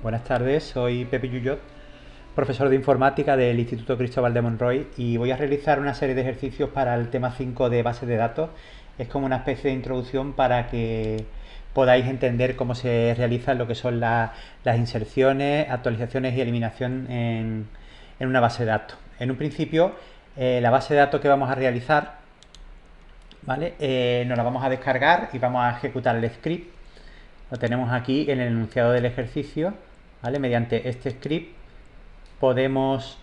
Buenas tardes, soy Pepe Yuyot, profesor de informática del Instituto Cristóbal de Monroy y voy a realizar una serie de ejercicios para el tema 5 de base de datos. Es como una especie de introducción para que podáis entender cómo se realizan lo que son las inserciones, actualizaciones y eliminación en una base de datos. En un principio, la base de datos que vamos a realizar, ¿vale? Nos la vamos a descargar y vamos a ejecutar el script. Lo tenemos aquí en el enunciado del ejercicio, ¿vale? Mediante este script podemos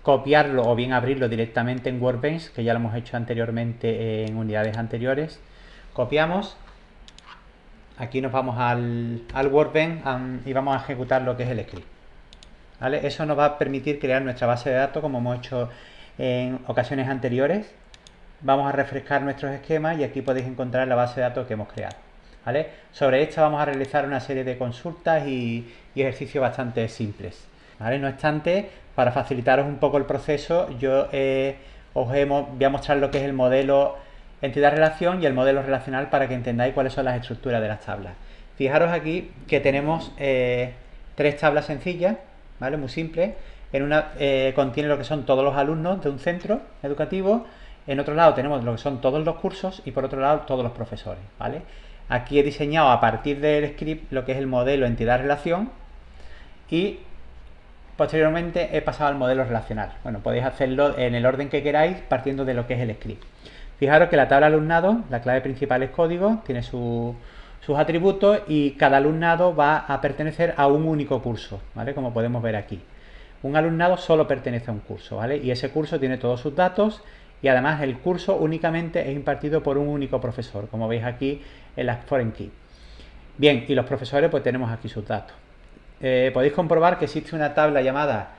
copiarlo o bien abrirlo directamente en Workbench, que ya lo hemos hecho anteriormente en unidades anteriores. Copiamos, aquí nos vamos al Workbench y vamos a ejecutar lo que es el script, ¿vale? Eso nos va a permitir crear nuestra base de datos como hemos hecho en ocasiones anteriores. Vamos a refrescar nuestros esquemas y aquí podéis encontrar la base de datos que hemos creado, ¿vale? Sobre esta vamos a realizar una serie de consultas y ejercicios bastante simples, ¿vale? No obstante, para facilitaros un poco el proceso, voy a mostrar lo que es el modelo entidad-relación y el modelo relacional para que entendáis cuáles son las estructuras de las tablas. Fijaros aquí que tenemos tres tablas sencillas, ¿vale? Muy simples. En una contiene lo que son todos los alumnos de un centro educativo. En otro lado tenemos lo que son todos los cursos y por otro lado todos los profesores, ¿vale? Aquí he diseñado a partir del script lo que es el modelo entidad-relación y posteriormente he pasado al modelo relacional. Bueno, podéis hacerlo en el orden que queráis partiendo de lo que es el script. Fijaros que la tabla alumnado, la clave principal es código, tiene sus atributos y cada alumnado va a pertenecer a un único curso, ¿vale? Como podemos ver aquí. Un alumnado solo pertenece a un curso, ¿vale? Y ese curso tiene todos sus datos y además el curso únicamente es impartido por un único profesor, como veis aquí en las foreign key. Bien, y los profesores pues tenemos aquí sus datos. Podéis comprobar que existe una tabla llamada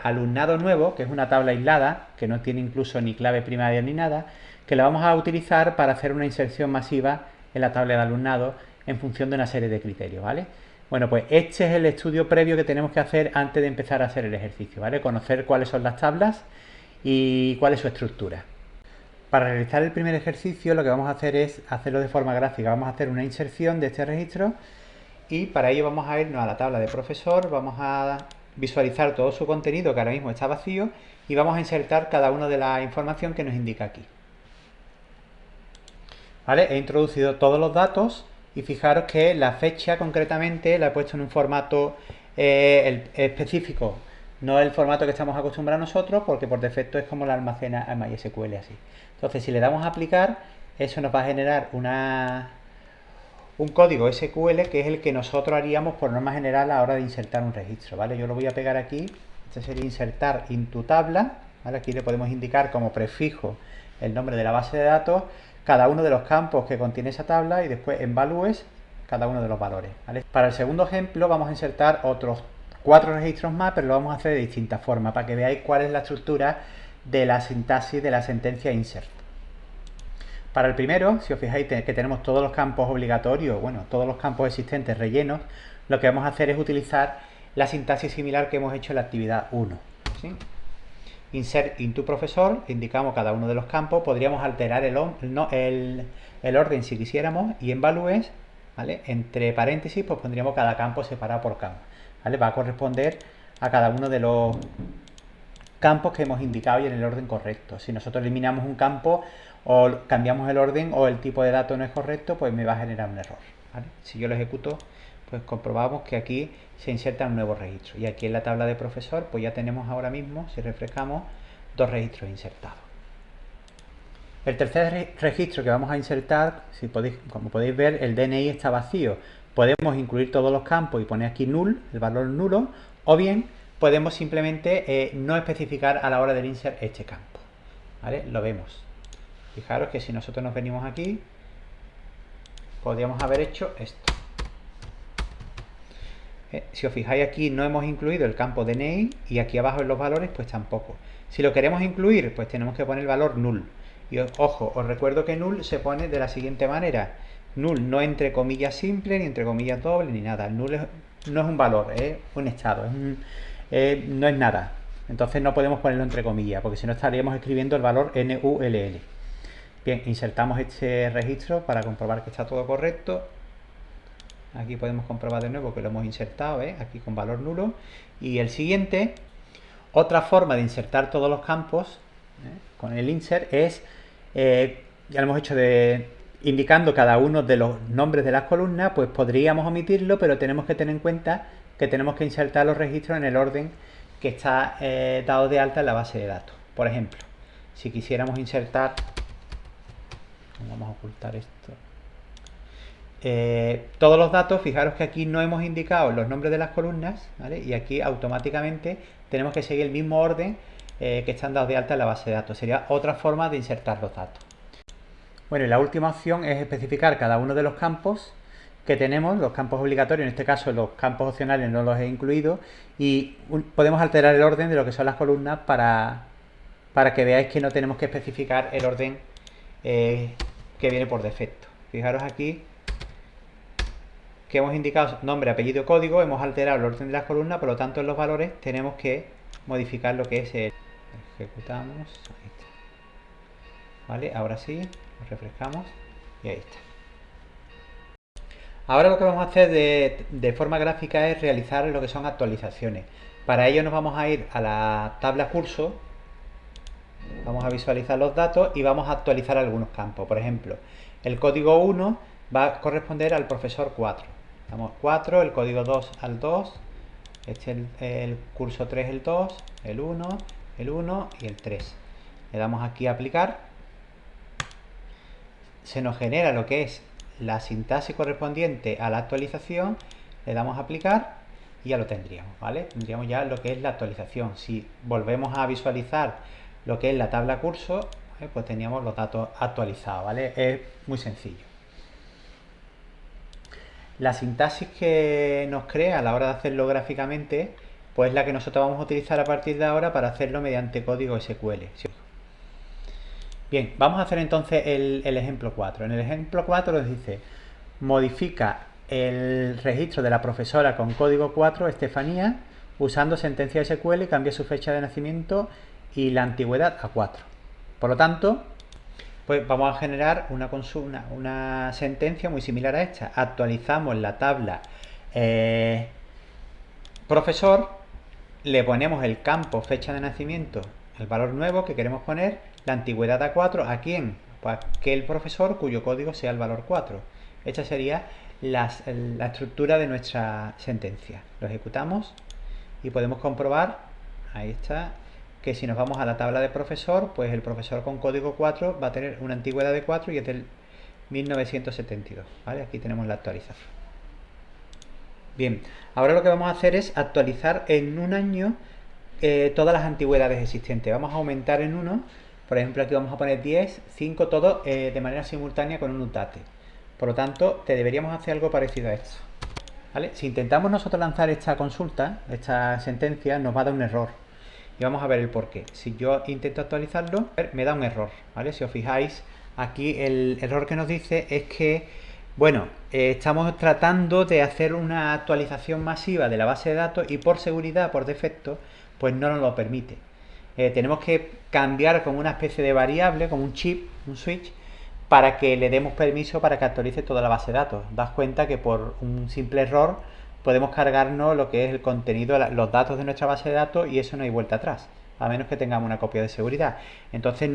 alumnado nuevo, que es una tabla aislada, que no tiene incluso ni clave primaria ni nada, que la vamos a utilizar para hacer una inserción masiva en la tabla de alumnado en función de una serie de criterios, ¿vale? Bueno, pues este es el estudio previo que tenemos que hacer antes de empezar a hacer el ejercicio, ¿vale? Conocer cuáles son las tablas y cuál es su estructura. Para realizar el primer ejercicio lo que vamos a hacer es hacerlo de forma gráfica. Vamos a hacer una inserción de este registro y para ello vamos a irnos a la tabla de profesor, vamos a visualizar todo su contenido que ahora mismo está vacío y vamos a insertar cada una de la información que nos indica aquí. ¿Vale? He introducido todos los datos y fijaros que la fecha concretamente la he puesto en un formato específico, no el formato que estamos acostumbrados nosotros, porque por defecto es como la almacena en MySQL así. Entonces, si le damos a aplicar, eso nos va a generar un código SQL que es el que nosotros haríamos por norma general a la hora de insertar un registro, ¿vale? Yo lo voy a pegar aquí, este sería insertar into tabla, ¿vale? Aquí le podemos indicar como prefijo el nombre de la base de datos, cada uno de los campos que contiene esa tabla y después en values cada uno de los valores, ¿vale? Para el segundo ejemplo vamos a insertar otros 4 registros más, pero lo vamos a hacer de distinta forma para que veáis cuál es la estructura de la sintaxis de la sentencia insert. Para el primero, si os fijáis que tenemos todos los campos obligatorios, bueno, todos los campos existentes rellenos, lo que vamos a hacer es utilizar la sintaxis similar que hemos hecho en la actividad 1. ¿Sí? Insert into profesor, indicamos cada uno de los campos, podríamos alterar el orden si quisiéramos, y en values, ¿vale? Entre paréntesis, pues pondríamos cada campo separado por campo, ¿vale? Va a corresponder a cada uno de los campos que hemos indicado y en el orden correcto. Si nosotros eliminamos un campo o cambiamos el orden o el tipo de dato no es correcto, pues me va a generar un error, ¿vale? Si yo lo ejecuto, pues comprobamos que aquí se inserta un nuevo registro. Y aquí en la tabla de profesor, pues ya tenemos ahora mismo, si refrescamos, 2 registros insertados. El tercer registro que vamos a insertar, como podéis ver, el DNI está vacío. Podemos incluir todos los campos y poner aquí null, el valor nulo, o bien podemos simplemente no especificar a la hora del insert este campo, ¿vale? Lo vemos. Fijaros que si nosotros nos venimos aquí, podríamos haber hecho esto. Si os fijáis aquí no hemos incluido el campo DNI y aquí abajo en los valores pues tampoco. Si lo queremos incluir pues tenemos que poner el valor null. Y ojo, os recuerdo que null se pone de la siguiente manera. Null no entre comillas simple, ni entre comillas doble, ni nada. Null no es un valor, es un estado, no es nada. Entonces no podemos ponerlo entre comillas, porque si no estaríamos escribiendo el valor NULL. Bien, insertamos este registro para comprobar que está todo correcto. Aquí podemos comprobar de nuevo que lo hemos insertado, aquí con valor nulo. Y el siguiente, otra forma de insertar todos los campos con el insert es, ya lo hemos hecho indicando cada uno de los nombres de las columnas, pues podríamos omitirlo, pero tenemos que tener en cuenta que tenemos que insertar los registros en el orden que está dado de alta en la base de datos. Por ejemplo, si quisiéramos insertar, vamos a ocultar esto, todos los datos, fijaros que aquí no hemos indicado los nombres de las columnas, ¿vale? Y aquí automáticamente tenemos que seguir el mismo orden que están dados de alta en la base de datos. Sería otra forma de insertar los datos. Bueno, y la última opción es especificar cada uno de los campos que tenemos, los campos obligatorios, en este caso los campos opcionales no los he incluido, y podemos alterar el orden de lo que son las columnas para que veáis que no tenemos que especificar el orden que viene por defecto. Fijaros aquí que hemos indicado nombre, apellido, código, hemos alterado el orden de las columnas, por lo tanto en los valores tenemos que modificar lo que es el... Ejecutamos, ahí está. Vale, ahora sí, refrescamos y ahí está. Ahora lo que vamos a hacer de forma gráfica es realizar lo que son actualizaciones. Para ello nos vamos a ir a la tabla curso, vamos a visualizar los datos y vamos a actualizar algunos campos. Por ejemplo, el código 1 va a corresponder al profesor 4. Damos 4, el código 2 al 2, el curso 3 el 2, el 1 y el 3. Le damos aquí a aplicar. Se nos genera lo que es la sintaxis correspondiente a la actualización, le damos a aplicar y ya lo tendríamos, ¿vale? Tendríamos ya lo que es la actualización. Si volvemos a visualizar lo que es la tabla curso, pues teníamos los datos actualizados, ¿vale? Es muy sencillo. La sintaxis que nos crea a la hora de hacerlo gráficamente, pues es la que nosotros vamos a utilizar a partir de ahora para hacerlo mediante código SQL. Bien, vamos a hacer entonces el ejemplo 4. En el ejemplo 4 nos dice, modifica el registro de la profesora con código 4, Estefanía, usando sentencia SQL y cambia su fecha de nacimiento y la antigüedad a 4. Por lo tanto, pues vamos a generar una sentencia muy similar a esta. Actualizamos la tabla profesor, le ponemos el campo fecha de nacimiento, el valor nuevo que queremos poner, la antigüedad a 4, ¿a quién? Pues aquel profesor cuyo código sea el valor 4. Esta sería la estructura de nuestra sentencia. Lo ejecutamos y podemos comprobar, ahí está, que si nos vamos a la tabla de profesor, pues el profesor con código 4 va a tener una antigüedad de 4 y es del 1972, ¿vale? Aquí tenemos la actualización. Bien, ahora lo que vamos a hacer es actualizar en un año todas las antigüedades existentes. Vamos a aumentar en 1, por ejemplo aquí vamos a poner 10, 5, todo de manera simultánea con un utate. Por lo tanto, deberíamos hacer algo parecido a esto, ¿vale? Si intentamos nosotros lanzar esta consulta, esta sentencia, nos va a dar un error. Y vamos a ver el porqué. Si yo intento actualizarlo, me da un error, ¿vale? Si os fijáis, aquí el error que nos dice es que, bueno, estamos tratando de hacer una actualización masiva de la base de datos y por seguridad, por defecto, pues no nos lo permite. Tenemos que cambiar como una especie de variable, como un chip, un switch, para que le demos permiso para que actualice toda la base de datos. Das cuenta que por un simple error podemos cargarnos lo que es el contenido, los datos de nuestra base de datos y eso no hay vuelta atrás, a menos que tengamos una copia de seguridad. Entonces,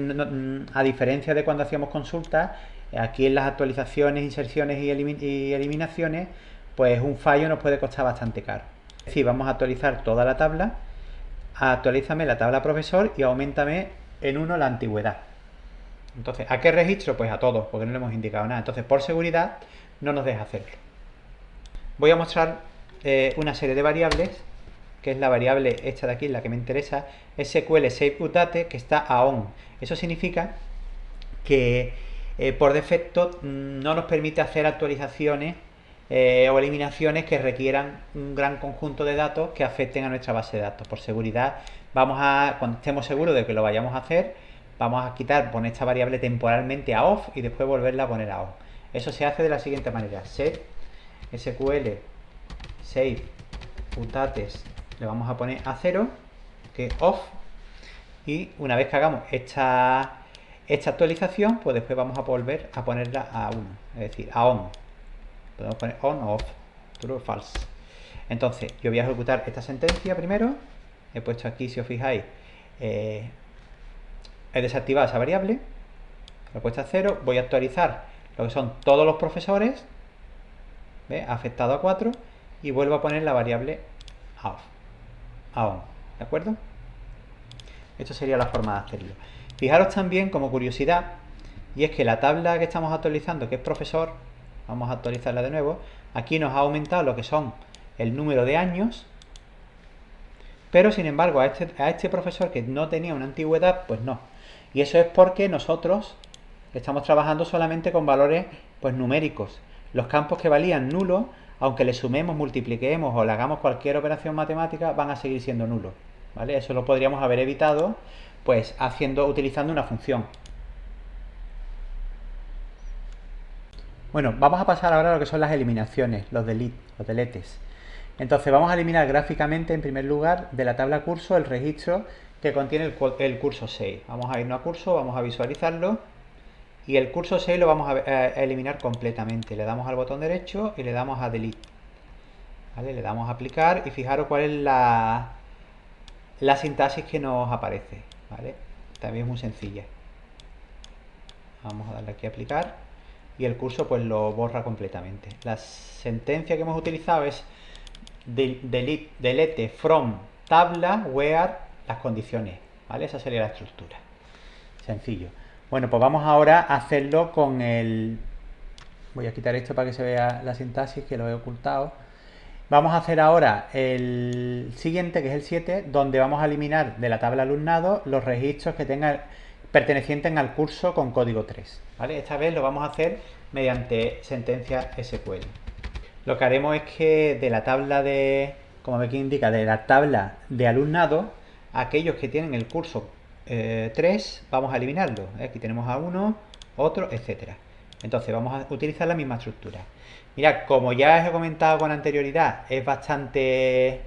a diferencia de cuando hacíamos consultas, aquí en las actualizaciones, inserciones y eliminaciones, pues un fallo nos puede costar bastante caro. Es decir, vamos a actualizar toda la tabla, actualízame la tabla profesor y aumentame en 1 la antigüedad. Entonces, ¿a qué registro? Pues a todos, porque no le hemos indicado nada. Entonces, por seguridad, no nos deja hacerlo. Voy a mostrar una serie de variables, que es la variable esta de aquí, la que me interesa, SQL Save Utate, que está a on. Eso significa que por defecto no nos permite hacer actualizaciones o eliminaciones que requieran un gran conjunto de datos que afecten a nuestra base de datos. Por seguridad, cuando estemos seguros de que lo vayamos a hacer, vamos a poner esta variable temporalmente a off y después volverla a poner a on. Eso se hace de la siguiente manera: set SQL save utates le vamos a poner a 0, que es off, y una vez que hagamos esta actualización, pues después vamos a volver a ponerla a 1, es decir, a on. Podemos poner on o off, true o false. Entonces, yo voy a ejecutar esta sentencia primero. He puesto aquí, si os fijáis, he desactivado esa variable, lo he puesto a 0. Voy a actualizar lo que son todos los profesores, ¿ves? Afectado a 4, y vuelvo a poner la variable a on, ¿de acuerdo? Esto sería la forma de hacerlo. Fijaros también, como curiosidad, y es que la tabla que estamos actualizando, que es profesor, vamos a actualizarla de nuevo, aquí nos ha aumentado lo que son el número de años, pero sin embargo a este profesor que no tenía una antigüedad, pues no. Y eso es porque nosotros estamos trabajando solamente con valores pues numéricos. Los campos que valían nulos, aunque le sumemos, multipliquemos o le hagamos cualquier operación matemática, van a seguir siendo nulos, ¿vale? Eso lo podríamos haber evitado pues utilizando una función. Bueno, vamos a pasar ahora a lo que son las eliminaciones, los deletes. Entonces vamos a eliminar gráficamente, en primer lugar, de la tabla curso el registro que contiene el curso 6. Vamos a irnos a curso, vamos a visualizarlo, y el curso 6 lo vamos a eliminar completamente. Le damos al botón derecho y le damos a delete, ¿vale? Le damos a aplicar y fijaros cuál es la sintaxis que nos aparece, ¿vale? También es muy sencilla. Vamos a darle aquí a aplicar y el curso pues lo borra completamente. La sentencia que hemos utilizado es delete from tabla where las condiciones, ¿vale? Esa sería la estructura. Sencillo. Bueno, pues vamos ahora a hacerlo con el... Voy a quitar esto para que se vea la sintaxis, que lo he ocultado. Vamos a hacer ahora el siguiente, que es el 7, donde vamos a eliminar de la tabla alumnado los registros que tengan pertenecientes al curso con código 3, ¿vale? Esta vez lo vamos a hacer mediante sentencia SQL. Lo que haremos es que de la tabla de, como aquí indica, de la tabla de alumnado, aquellos que tienen el curso 3, vamos a eliminarlo. Aquí tenemos a uno, otro, etcétera. Entonces vamos a utilizar la misma estructura. Mirad, como ya os he comentado con anterioridad, es bastante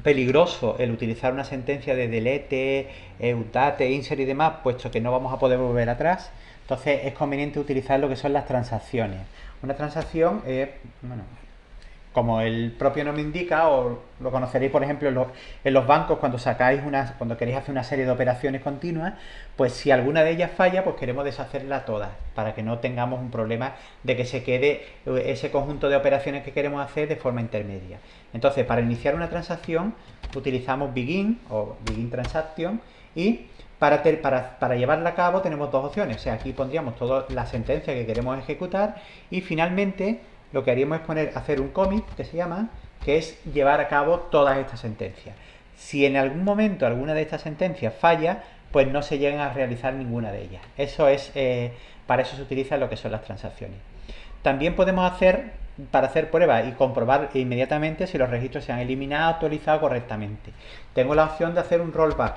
peligroso el utilizar una sentencia de delete, update, insert y demás, puesto que no vamos a poder volver atrás. Entonces es conveniente utilizar lo que son las transacciones. Una transacción es, bueno, como el propio nombre indica, o lo conoceréis por ejemplo en los bancos cuando cuando queréis hacer una serie de operaciones continuas, pues si alguna de ellas falla, pues queremos deshacerla todas, para que no tengamos un problema de que se quede ese conjunto de operaciones que queremos hacer de forma intermedia. Entonces, para iniciar una transacción utilizamos begin o begin transaction, y para llevarla a cabo tenemos dos opciones. O sea, aquí pondríamos toda la sentencia que queremos ejecutar, y finalmente lo que haríamos es hacer un commit, que se llama, que es llevar a cabo todas estas sentencias. Si en algún momento alguna de estas sentencias falla, pues no se llegan a realizar ninguna de ellas. Eso es, para eso se utiliza lo que son las transacciones. También podemos para hacer pruebas y comprobar inmediatamente si los registros se han eliminado, actualizado correctamente. Tengo la opción de hacer un rollback,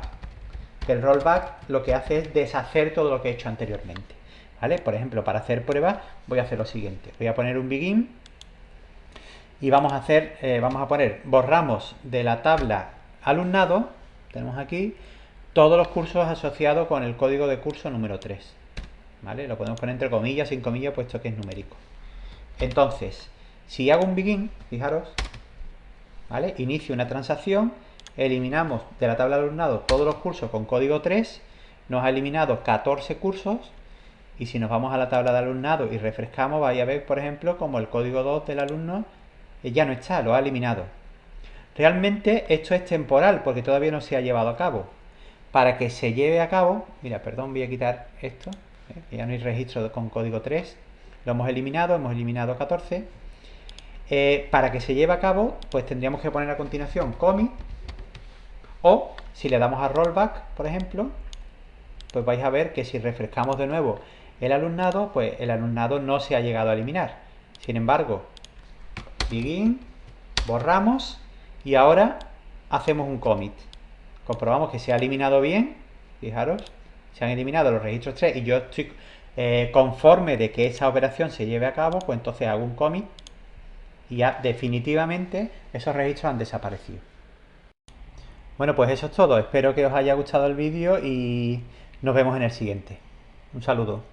que el rollback lo que hace es deshacer todo lo que he hecho anteriormente, ¿vale? Por ejemplo, para hacer pruebas voy a hacer lo siguiente. Voy a poner un begin y vamos a poner, borramos de la tabla alumnado, tenemos aquí todos los cursos asociados con el código de curso número 3, ¿vale? Lo podemos poner entre comillas, sin comillas, puesto que es numérico. Entonces, si hago un begin, fijaros, ¿vale? Inicio una transacción, eliminamos de la tabla de alumnado todos los cursos con código 3, nos ha eliminado 14 cursos, y si nos vamos a la tabla de alumnado y refrescamos, vais a ver, por ejemplo, como el código 2 del alumno ya no está, lo ha eliminado. Realmente esto es temporal, porque todavía no se ha llevado a cabo. Para que se lleve a cabo, mira, perdón, voy a quitar esto, que ya no hay registro con código 3, lo hemos eliminado 14. Para que se lleve a cabo, pues tendríamos que poner a continuación commit, o si le damos a rollback, por ejemplo, pues vais a ver que si refrescamos de nuevo el alumnado, pues el alumnado no se ha llegado a eliminar. Sin embargo, begin, borramos y ahora hacemos un commit. Comprobamos que se ha eliminado bien, fijaros, se han eliminado los registros 3 y yo estoy conforme de que esa operación se lleve a cabo, pues entonces hago un commit y ya definitivamente esos registros han desaparecido. Bueno, pues eso es todo. Espero que os haya gustado el vídeo y nos vemos en el siguiente. Un saludo.